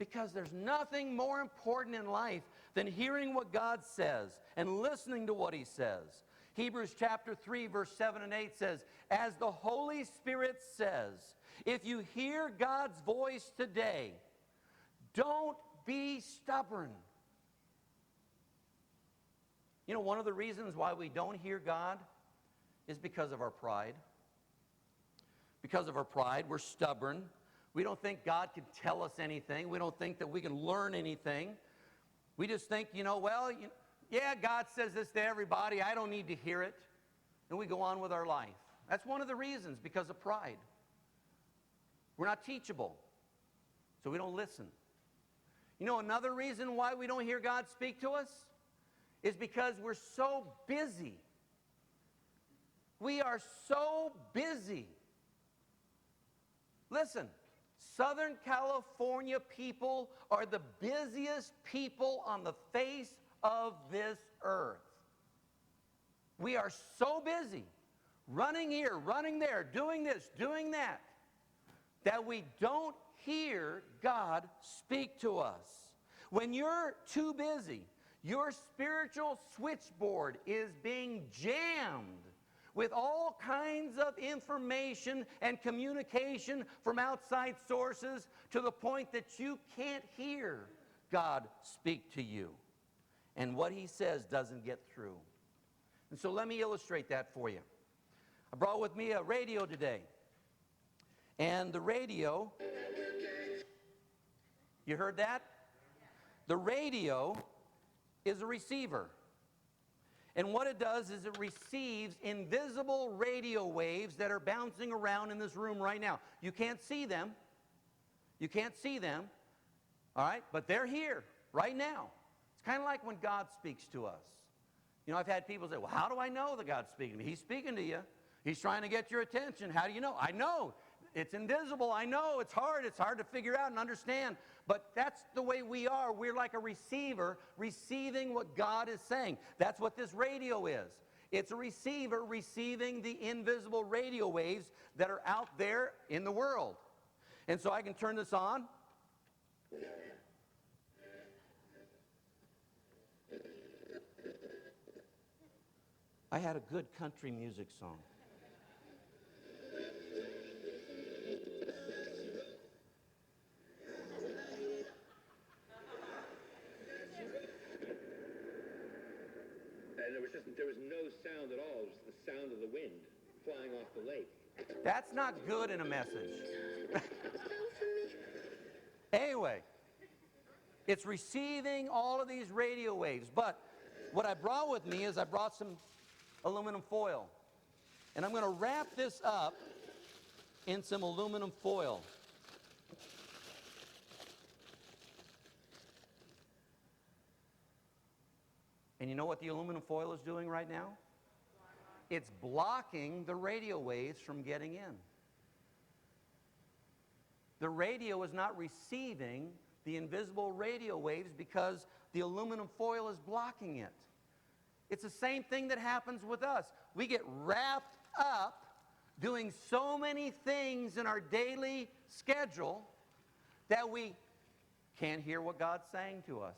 Because there's nothing more important in life than hearing what God says and listening to what He says. Hebrews chapter 3, verse 7 and 8 says, as the Holy Spirit says, if you hear God's voice today, don't be stubborn. You know, one of the reasons why we don't hear God is because of our pride. Because of our pride, we're stubborn. We don't think God can tell us anything. We don't think that we can learn anything. We just think, yeah, God says this to everybody. I don't need to hear it. And we go on with our life. That's one of the reasons, because of pride. We're not teachable, so we don't listen. You know, another reason why we don't hear God speak to us is because we're so busy. We are so busy. Listen, Southern California people are the busiest people on the face of this earth. We are so busy, running here, running there, doing this, doing that, that we don't hear God speak to us. When you're too busy, your spiritual switchboard is being jammed with all kinds of information and communication from outside sources, to the point that you can't hear God speak to you. And what He says doesn't get through. And so let me illustrate that for you. I brought with me a radio today. And the radio, you heard that? The radio is a receiver. And what it does is it receives invisible radio waves that are bouncing around in this room right now. You can't see them. You can't see them. All right? But they're here right now. It's kind of like when God speaks to us. You know, I've had people say, well, how do I know that God's speaking to me? He's speaking to you. He's trying to get your attention. How do you know? I know. It's invisible. I know. It's hard. It's hard to figure out and understand. But that's the way we are. We're like a receiver receiving what God is saying. That's what this radio is. It's a receiver receiving the invisible radio waves that are out there in the world. And so I can turn this on. I had a good country music song. And there was no sound at all. It was the sound of the wind flying off the lake. That's not good in a message. Anyway, it's receiving all of these radio waves. But what I brought with me is I brought some aluminum foil. And I'm going to wrap this up in some aluminum foil. And you know what the aluminum foil is doing right now? It's blocking the radio waves from getting in. The radio is not receiving the invisible radio waves because the aluminum foil is blocking it. It's the same thing that happens with us. We get wrapped up doing so many things in our daily schedule that we can't hear what God's saying to us.